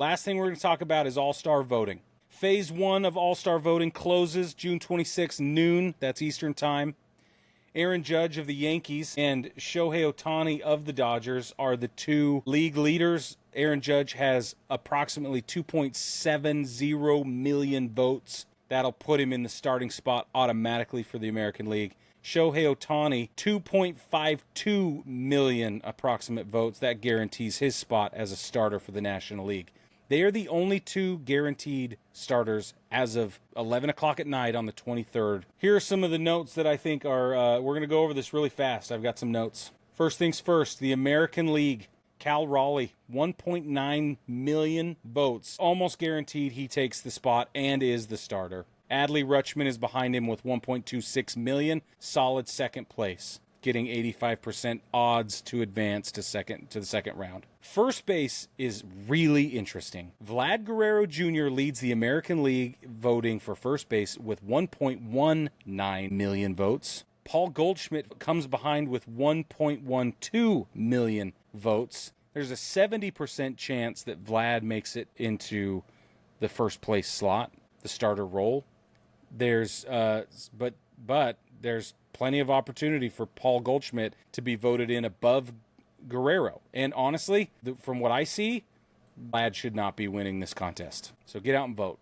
Last thing we're going to talk about is All-Star voting. Phase 1 of All-Star voting closes June 26, noon. That's Eastern Time. Aaron Judge of the Yankees and Shohei Ohtani of the Dodgers are the two league leaders. Aaron Judge has approximately 2.70 million votes. That'll put him in the starting spot automatically for the American League. Shohei Ohtani, 2.52 million approximate votes. That guarantees his spot as a starter for the National League. They are the only two guaranteed starters as of 11 o'clock at night on the 23rd. Here are some of the notes that I think are, we're going to go over this really fast. I've got some notes. First things first, the American League. Cal Raleigh, 1.9 million votes. Almost guaranteed he takes the spot and is the starter. Adley Rutschman is behind him with 1.26 million. Solid second place, getting 85% odds to advance to the second round. First base is really interesting. Vlad Guerrero Jr. leads the American League voting for first base with 1.19 million votes. Paul Goldschmidt comes behind with 1.12 million votes. There's a 70% chance that Vlad makes it into the first place slot, the starter role. There's but there's plenty of opportunity for Paul Goldschmidt to be voted in above Guerrero. And honestly, from what I see, Vlad should not be winning this contest. So get out and vote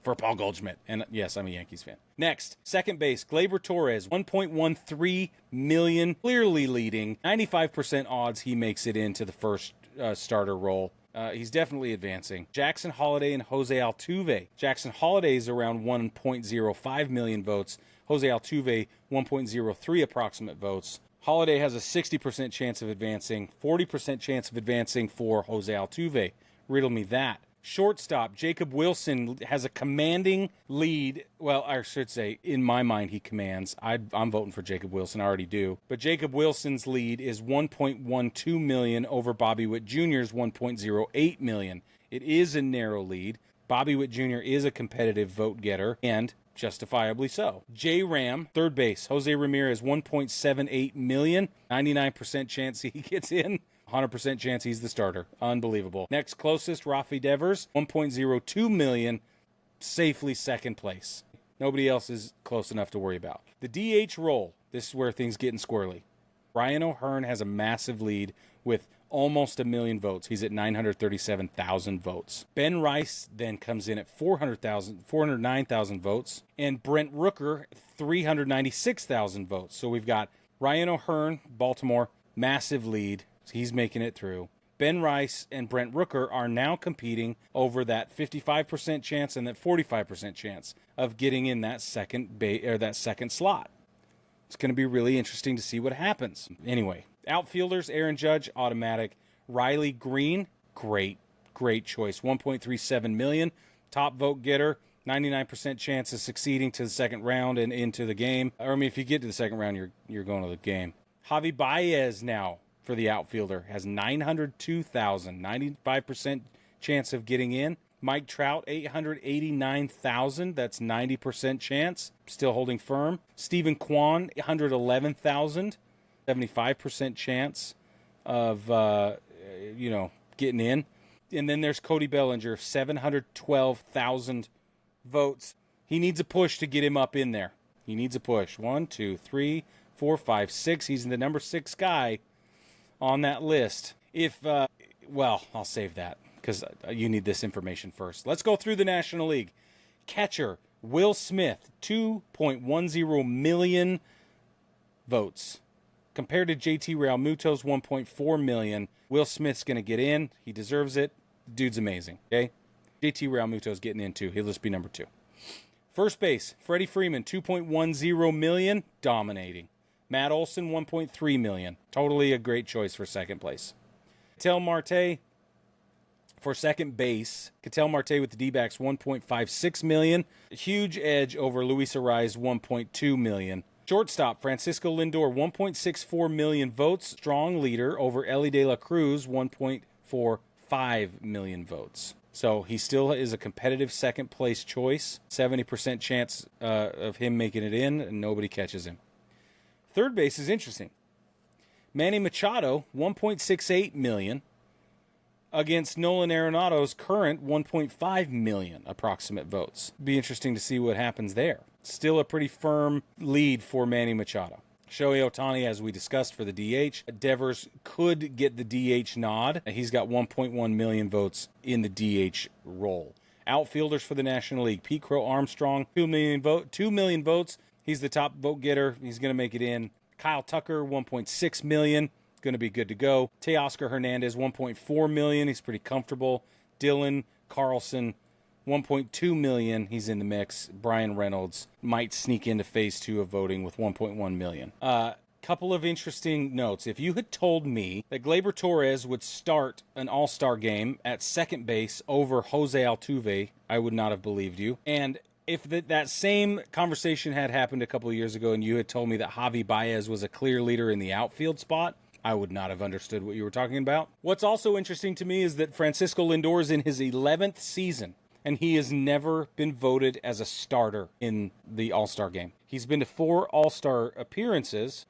for Paul Goldschmidt. And yes, I'm a Yankees fan. Next, second base, Gleyber Torres, 1.13 million, clearly leading. 95% odds he makes it into the first starter role. He's definitely advancing. Jackson Holliday and Jose Altuve. Jackson Holliday is around 1.05 million votes. Jose Altuve, 1.03 approximate votes. Holliday has a 60% chance of advancing, 40% chance of advancing for Jose Altuve. Riddle me that. Shortstop, Jacob Wilson has a commanding lead. Well, I should say, in my mind, he commands. I'm voting for Jacob Wilson. I already do. But Jacob Wilson's lead is 1.12 million over Bobby Witt Jr.'s 1.08 million. It is a narrow lead. Bobby Witt Jr. is a competitive vote getter, and justifiably so. J-Ram, third base, Jose Ramirez, 1.78 million. 99% chance he gets in. 100% chance he's the starter. Unbelievable. Next closest, Rafi Devers, 1.02 million, safely second place. Nobody else is close enough to worry about. The DH role, this is where things get squirrely. Ryan O'Hearn has a massive lead with almost 1 million votes. He's at 937,000 votes. Ben Rice then comes in at 409,000 votes. And Brent Rooker, 396,000 votes. So we've got Ryan O'Hearn, Baltimore, massive lead. He's making it through. Ben Rice and Brent Rooker are now competing over that 55% chance and that 45% chance of getting in that second slot. It's going to be really interesting to see what happens. Anyway, outfielders, Aaron Judge, automatic. Riley Green, great choice. 1.37 million. Top vote getter. 99% chance of succeeding to the second round and into the game. Or, I mean, if you get to the second round, you're going to the game. Javi Baez now, for the outfielder, has 902,000, 95% chance of getting in. Mike Trout, 889,000, that's 90% chance, still holding firm. Stephen Kwan, 111,000, 75% chance of, getting in. And then there's Cody Bellinger, 712,000 votes. He needs a push to get him up in there. He needs a push. 1, 2, 3, 4, 5, 6. He's the number 6 guy on that list. I'll save that because you need this information first. Let's go through the National League. Catcher, Will Smith, 2.10 million votes. Compared to JT Realmuto's 1.4 million, Will Smith's going to get in. He deserves it. Dude's amazing, okay? JT Realmuto's getting in too. He'll just be number 2. First base, Freddie Freeman, 2.10 million, dominating. Matt Olson, 1.3 million. Totally a great choice for second place. Ketel Marte for second base. Ketel Marte with the D-backs, 1.56 million. Huge edge over Luis Arraez, 1.2 million. Shortstop, Francisco Lindor, 1.64 million votes. Strong leader over Elly De La Cruz, 1.45 million votes. So he still is a competitive second place choice. 70% chance of him making it in, and nobody catches him. Third base is interesting. Manny Machado, 1.68 million. against Nolan Arenado's current 1.5 million approximate votes. Be interesting to see what happens there. Still a pretty firm lead for Manny Machado. Shohei Ohtani, as we discussed, for the DH. Devers could get the DH nod. He's got 1.1 million votes in the DH role. Outfielders for the National League. Pete Crow Armstrong, 2 million votes. He's the top vote getter. He's going to make it in. Kyle Tucker, 1.6 million. Going to be good to go. Teoscar Hernandez, 1.4 million. He's pretty comfortable. Dylan Carlson, 1.2 million. He's in the mix. Brian Reynolds might sneak into phase 2 of voting with 1.1 million. Couple of interesting notes. If you had told me that Gleyber Torres would start an All-Star game at second base over Jose Altuve, I would not have believed you. And if that same conversation had happened a couple of years ago and you had told me that Javi Baez was a clear leader in the outfield spot, I would not have understood what you were talking about. What's also interesting to me is that Francisco Lindor is in his 11th season, and he has never been voted as a starter in the All-Star game. He's been to 4 All-Star appearances,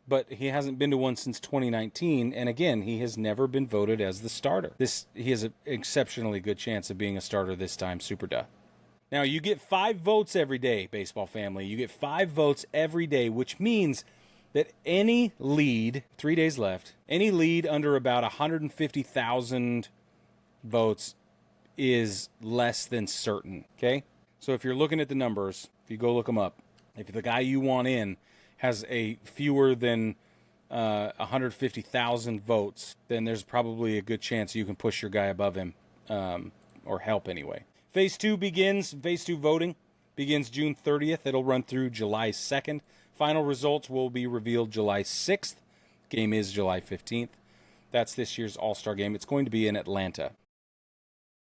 but he hasn't been to one since 2019, and again, he has never been voted as the starter. He has an exceptionally good chance of being a starter this time, super duh. Now, you get 5 votes every day, baseball family. You get 5 votes every day, which means that any lead, 3 days left, any lead under about 150,000 votes is less than certain, okay? So if you're looking at the numbers, if you go look them up, if the guy you want in has a fewer than 150,000 votes, then there's probably a good chance you can push your guy above him, or help anyway. Phase 2 voting begins June 30th. It'll run through July 2nd. Final results will be revealed July 6th. Game is July 15th. That's this year's All-Star game. It's going to be in Atlanta.